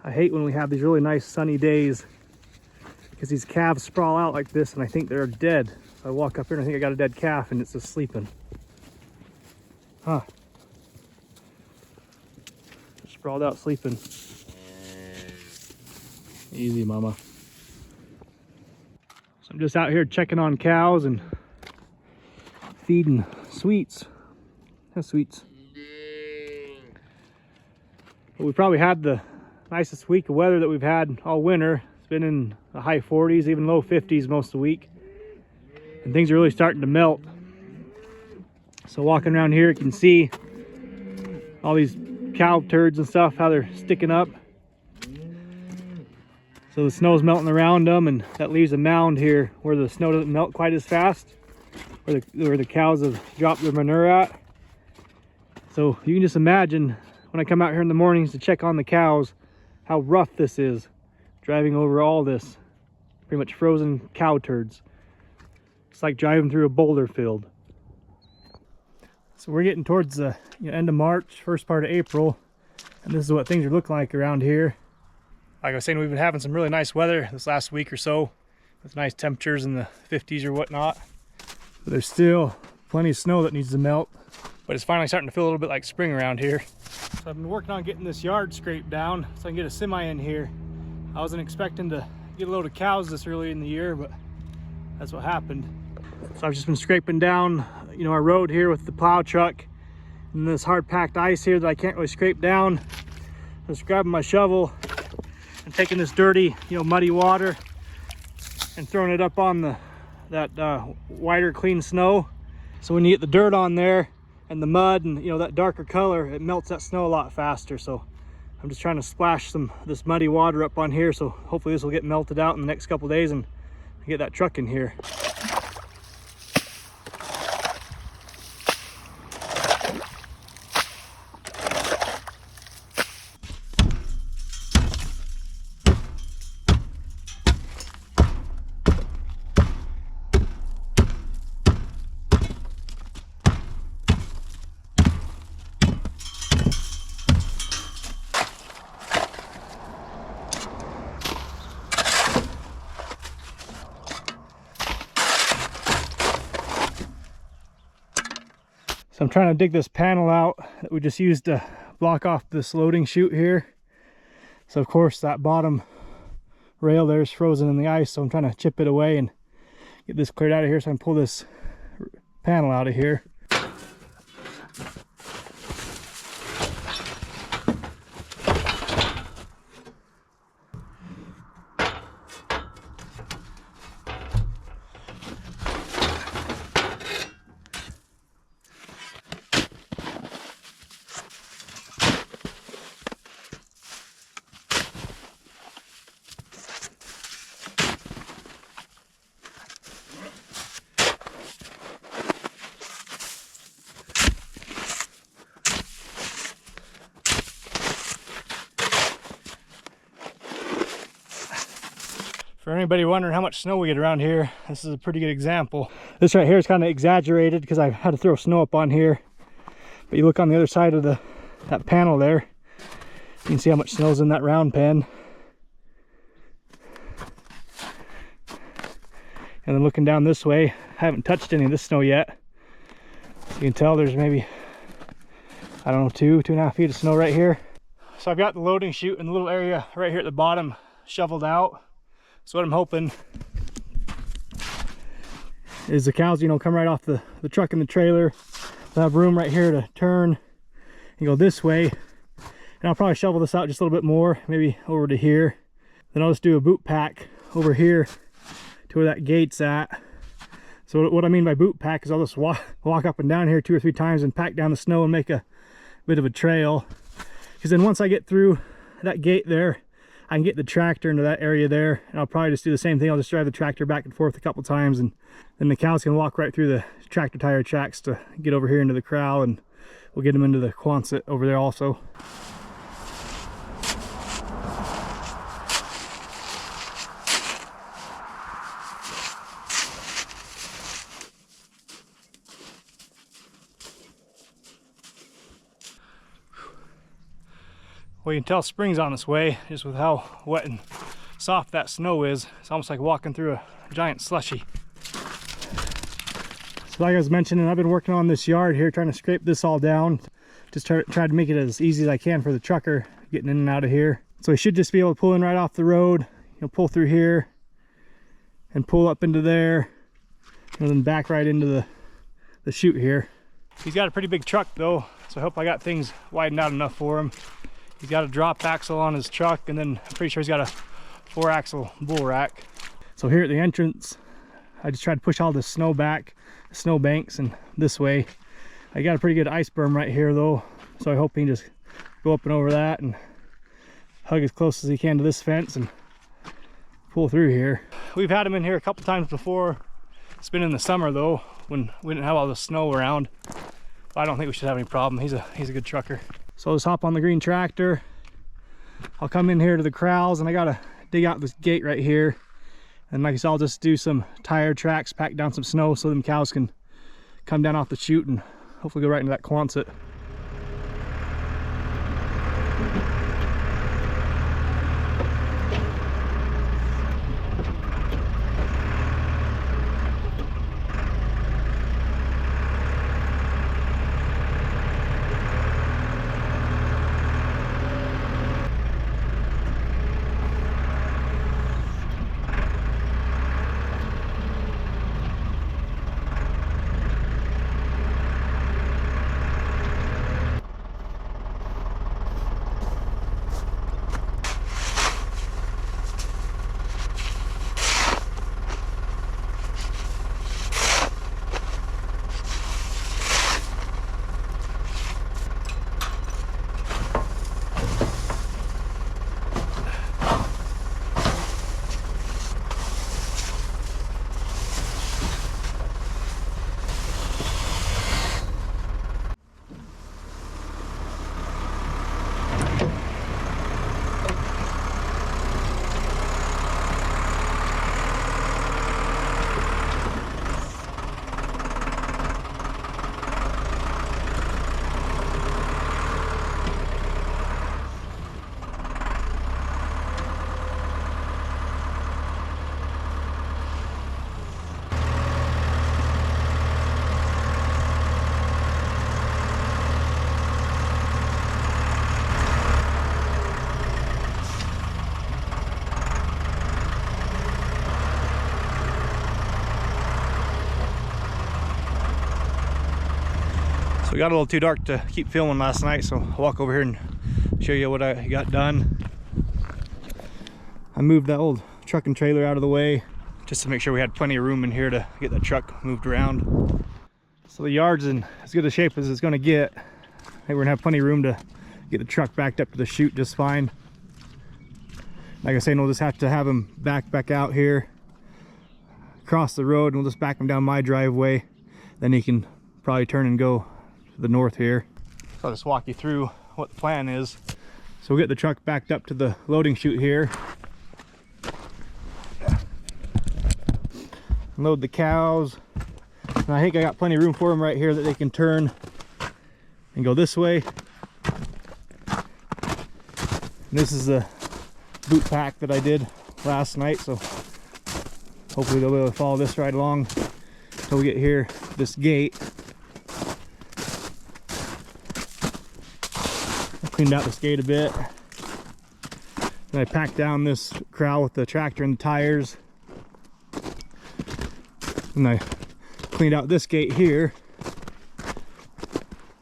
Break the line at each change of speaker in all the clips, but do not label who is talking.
I hate when we have these really nice sunny days because these calves sprawl out like this and I think they're dead. So I walk up here and I think I got a dead calf and it's just sleeping. Huh. Just sprawled out sleeping. Easy, mama. So I'm just out here checking on cows and feeding sweets. That's sweets. But we probably had the nicest week of weather that we've had all winter. It's been in the high 40s, even low 50s most of the week. And things are really starting to melt. So walking around here, you can see all these cow turds and stuff, how they're sticking up. So the snow's melting around them, and that leaves a mound here where the snow doesn't melt quite as fast, where the cows have dropped their manure at. So you can just imagine when I come out here in the mornings to check on the cows, how rough this is, driving over all this pretty much frozen cow turds. It's like driving through a boulder field. So we're getting towards the end of March, first part of April, and this is what things are looking like around here. Like I was saying, we've been having some really nice weather this last week or so, with nice temperatures in the 50s or whatnot. But there's still plenty of snow that needs to melt, but it's finally starting to feel a little bit like spring around here. So I've been working on getting this yard scraped down so I can get a semi in here. I wasn't expecting to get a load of cows this early in the year, but that's what happened. So I've just been scraping down, our road here with the plow truck, and this hard packed ice here that I can't really scrape down. Just grabbing my shovel and taking this dirty, muddy water and throwing it up on that whiter, clean snow. So when you get the dirt on there and the mud and that darker color, it melts that snow a lot faster. So I'm just trying to splash this muddy water up on here, so hopefully this will get melted out in the next couple days and get that truck in here. So I'm trying to dig this panel out that we just used to block off this loading chute here. So of course that bottom rail there is frozen in the ice, so I'm trying to chip it away and get this cleared out of here so I can pull this panel out of here. For anybody wondering how much snow we get around here, this is a pretty good example. This right here is kind of exaggerated because I had to throw snow up on here. But you look on the other side of that panel there, you can see how much snow's in that round pen. And then looking down this way, I haven't touched any of this snow yet. So you can tell there's maybe, I don't know, 2.5 feet of snow right here. So I've got the loading chute in the little area right here at the bottom shoveled out. So what I'm hoping is the cows, come right off the truck and the trailer. They'll have room right here to turn and go this way. And I'll probably shovel this out just a little bit more, maybe over to here. Then I'll just do a boot pack over here to where that gate's at. So what I mean by boot pack is I'll just walk up and down here 2 or 3 times and pack down the snow and make a bit of a trail. Because then once I get through that gate there, I can get the tractor into that area there, and I'll probably just do the same thing. I'll just drive the tractor back and forth a couple times, and then the cows can walk right through the tractor tire tracks to get over here into the corral, and we'll get them into the Quonset over there also. Well, you can tell spring's on its way just with how wet and soft that snow is. It's almost like walking through a giant slushy. So like I was mentioning, I've been working on this yard here, trying to scrape this all down. Just try to make it as easy as I can for the trucker getting in and out of here. So he should just be able to pull in right off the road, pull through here and pull up into there, and then back right into the chute here. He's got a pretty big truck though, so I hope I got things widened out enough for him. He's got a drop axle on his truck, and then I'm pretty sure he's got a 4-axle bull rack. So here at the entrance, I just tried to push all the snow back, the snow banks, and this way. I got a pretty good ice berm right here though, so I hope he can just go up and over that and hug as close as he can to this fence and pull through here. We've had him in here a couple times before. It's been in the summer though, when we didn't have all the snow around. I don't think we should have any problem. He's a good trucker. So I'll just hop on the green tractor. I'll come in here to the corrals, and I gotta dig out this gate right here. And like I said, I'll just do some tire tracks, pack down some snow so them cows can come down off the chute and hopefully go right into that Quonset. So it got a little too dark to keep filming last night, so I'll walk over here and show you what I got done. I moved that old truck and trailer out of the way just to make sure we had plenty of room in here to get the truck moved around. So the yard's in as good a shape as it's going to get. I think we're going to have plenty of room to get the truck backed up to the chute just fine. Like I say, we'll just have to have him back out here, cross the road, and we'll just back him down my driveway. Then he can probably turn and go to the north here. So I'll just walk you through what the plan is. So we'll get the truck backed up to the loading chute here. Load the cows. And I think I got plenty of room for them right here that they can turn and go this way. And this is the boot pack that I did last night, so hopefully they'll be able to follow this right along until we get here, this gate. I cleaned out this gate a bit. Then I packed down this corral with the tractor and the tires. And I cleaned out this gate here.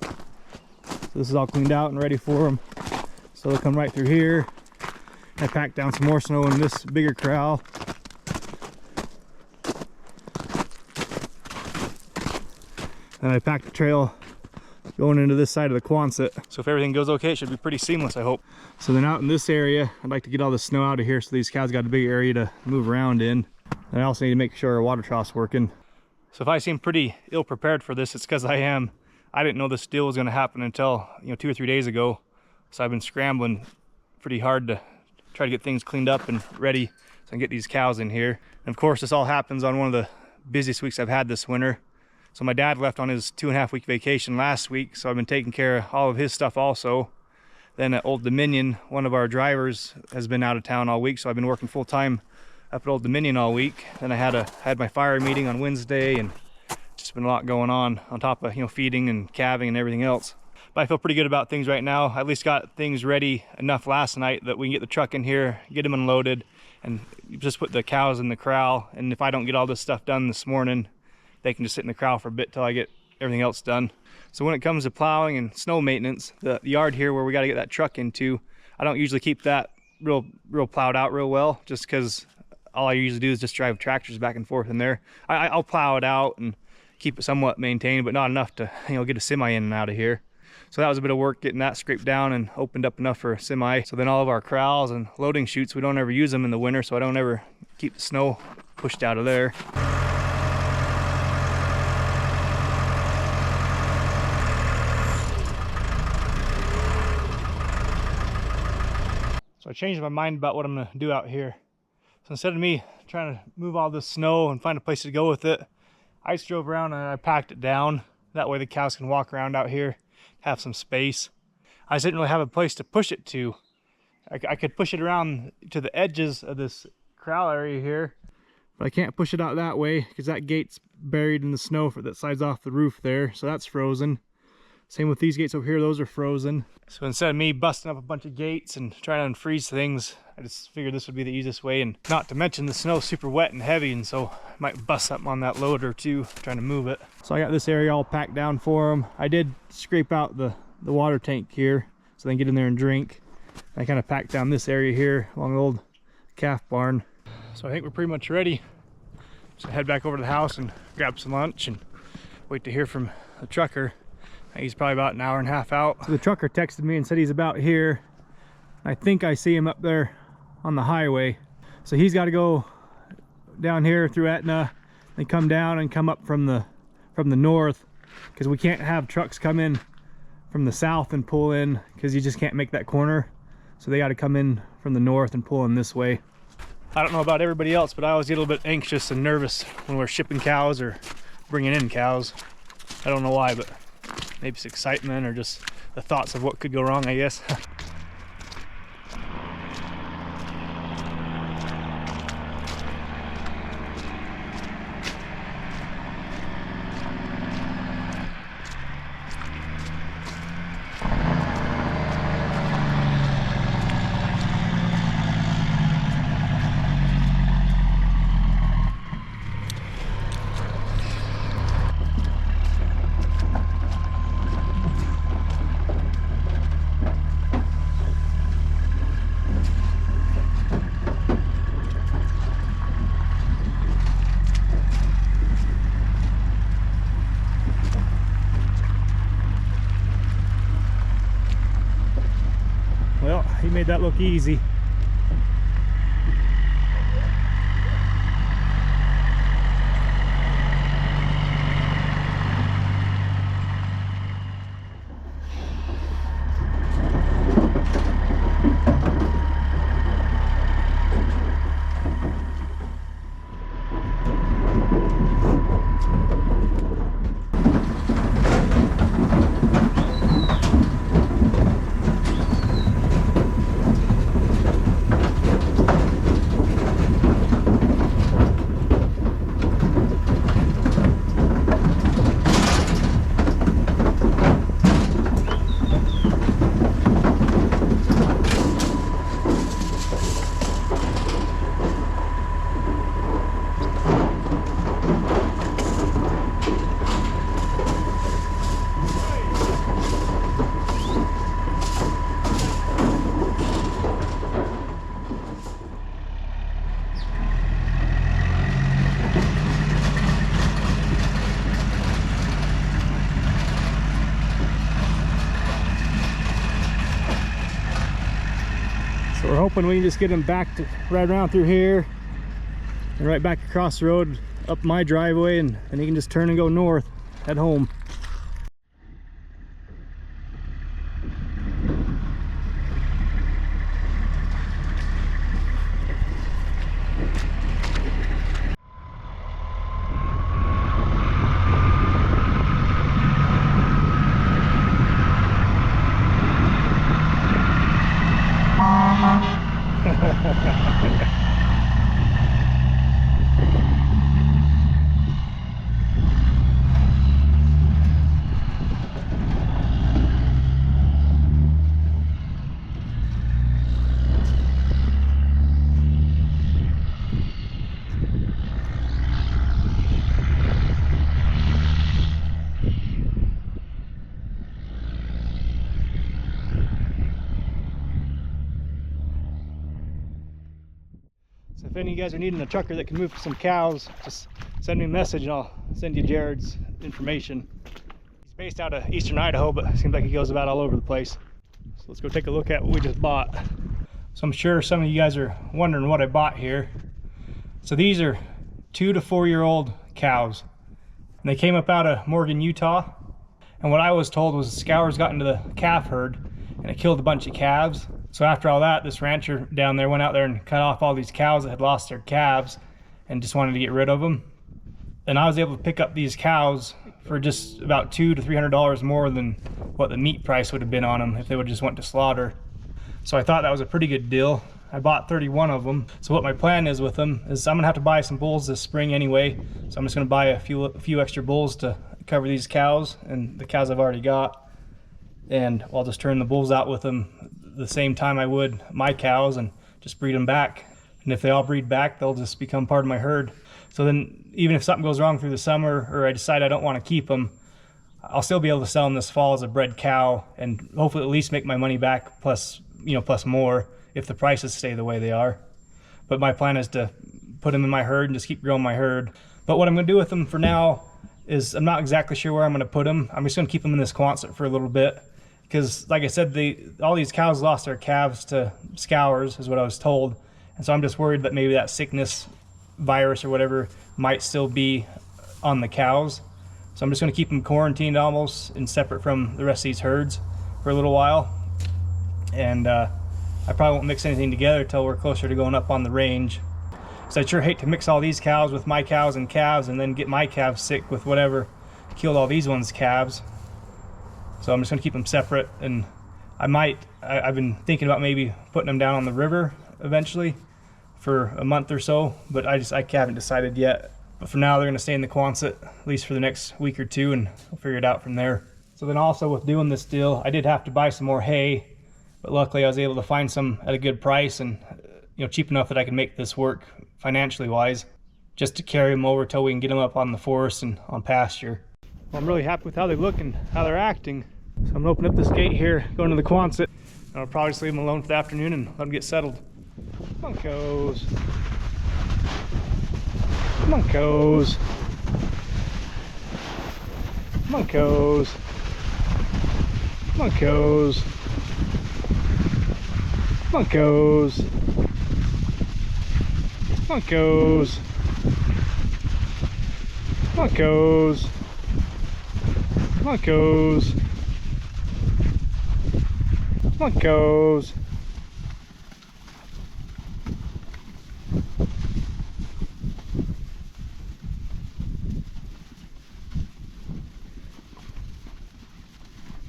So this is all cleaned out and ready for them. So they'll come right through here. I packed down some more snow in this bigger corral. And I packed the trail going into this side of the Quonset. So if everything goes okay, it should be pretty seamless, I hope. So then out in this area, I'd like to get all the snow out of here so these cows got a big area to move around in. And I also need to make sure our water trough's working. So if I seem pretty ill prepared for this, it's because I am. I didn't know this deal was going to happen until 2 or 3 days ago. So I've been scrambling pretty hard to try to get things cleaned up and ready so I can get these cows in here. And of course, this all happens on one of the busiest weeks I've had this winter. So my dad left on his 2.5 week vacation last week, so I've been taking care of all of his stuff also. Then at Old Dominion, one of our drivers has been out of town all week, so I've been working full time up at Old Dominion all week. Then I had my fire meeting on Wednesday, and just been a lot going on top of, you know, feeding and calving and everything else. But I feel pretty good about things right now. I at least got things ready enough last night that we can get the truck in here, get them unloaded, and just put the cows in the corral. And if I don't get all this stuff done this morning, they can just sit in the corral for a bit till I get everything else done. So when it comes to plowing and snow maintenance, the yard here where we got to get that truck into, I don't usually keep that real plowed out real well, just because all I usually do is just drive tractors back and forth in there. I'll plow it out and keep it somewhat maintained, but not enough to, you know, get a semi in and out of here. So that was a bit of work getting that scraped down and opened up enough for a semi. So then all of our corrals and loading chutes, we don't ever use them in the winter, so I don't ever keep the snow pushed out of there. So I changed my mind about what I'm gonna do out here. So instead of me trying to move all this snow and find a place to go with it, I just drove around and I packed it down. That way the cows can walk around out here, have some space. I just didn't really have a place to push it to. I could push it around to the edges of this corral area here, but I can't push it out that way because that gate's buried in the snow that slides off the roof there, so that's frozen. Same with these gates over here, those are frozen. So instead of me busting up a bunch of gates and trying to unfreeze things, I just figured this would be the easiest way, and not to mention the snow's super wet and heavy, and so I might bust something on that load or two trying to move it. So I got this area all packed down for them. I did scrape out the water tank here so they can get in there and drink. I kind of packed down this area here along the old calf barn. So I think we're pretty much ready. So head back over to the house and grab some lunch and wait to hear from the trucker. He's probably about an hour and a half out. So the trucker texted me and said he's about here. I think I see him up there on the highway. So he's got to go down here through Etna and come down and come up from the north, because we can't have trucks come in from the south and pull in, because you just can't make that corner. So they got to come in from the north and pull in this way. I don't know about everybody else, but I always get a little bit anxious and nervous when we're shipping cows or bringing in cows. I don't know why, but maybe it's excitement or just the thoughts of what could go wrong, I guess. Well, he made that look easy. So we're hoping we can just get him back to right around through here and right back across the road up my driveway, and he can just turn and go north, head home. if any of you guys are needing a trucker that can move some cows, just send me a message and I'll send you Jared's information. He's based out of eastern Idaho, but it seems like he goes about all over the place. So let's go take a look at what we just bought. So I'm sure some of you guys are wondering what I bought here. So these are 2 to 4 year old cows. And they came up out of Morgan, Utah. And what I was told was the scours got into the calf herd and it killed a bunch of calves. So after all that, this rancher down there went out there and cut off all these cows that had lost their calves and just wanted to get rid of them. And I was able to pick up these cows for just about $200 to $300 more than what the meat price would have been on them if they would just went to slaughter. So I thought that was a pretty good deal. I bought 31 of them. So what my plan is with them is I'm gonna have to buy some bulls this spring anyway. So I'm just gonna buy a few extra bulls to cover these cows and the cows I've already got. And I'll just turn the bulls out with them the same time I would my cows and just breed them back. And if they all breed back, they'll just become part of my herd. So then even if something goes wrong through the summer or I decide I don't want to keep them, I'll still be able to sell them this fall as a bred cow and hopefully at least make my money back plus, plus more if the prices stay the way they are. But my plan is to put them in my herd and just keep growing my herd. But what I'm going to do with them for now is I'm not exactly sure where I'm going to put them. I'm just going to keep them in this Quonset for a little bit. Because like I said, all these cows lost their calves to scours is what I was told. And so I'm just worried that maybe that sickness virus or whatever might still be on the cows. So I'm just going to keep them quarantined almost and separate from the rest of these herds for a little while. And I probably won't mix anything together until we're closer to going up on the range. So I'd sure hate to mix all these cows with my cows and calves and then get my calves sick with whatever killed all these ones' calves. So I'm just going to keep them separate, and I've been thinking about maybe putting them down on the river eventually for a month or so, but I haven't decided yet. But for now, they're going to stay in the Quonset, at least for the next week or two, and we'll figure it out from there. So then also with doing this deal, I did have to buy some more hay, but luckily I was able to find some at a good price and cheap enough that I can make this work financially wise, just to carry them over till we can get them up on the forest and on pasture. Well, I'm really happy with how they look and how they're acting. So I'm gonna open up this gate here, going to the Quonset. I'll probably just leave them alone for the afternoon and let them get settled. Come on, cows. Come on, cows. Come on, cows. Come on, cows. Come on, cows. Come on, cows. Come on, cows. Come on, cows. Come on, cows.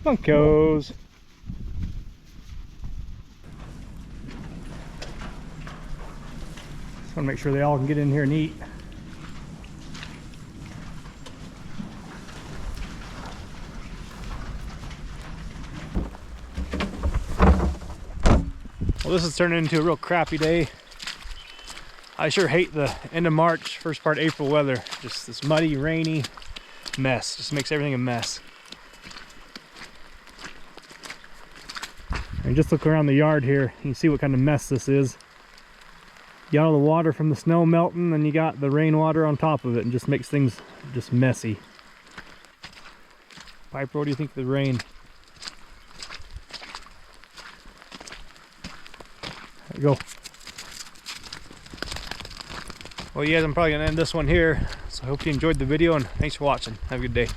Come on, cows. Just want to make sure they all can get in here and eat. Well, this is turning into a real crappy day. I sure hate the end of March, first part of April weather. Just this muddy, rainy mess. Just makes everything a mess. And just look around the yard here. You can see what kind of mess this is. You got all the water from the snow melting, and you got the rainwater on top of it, and just makes things just messy. Piper, what do you think of the rain? There you go. Well, you guys, I'm probably gonna end this one here. So I hope you enjoyed the video, and thanks for watching. Have a good day.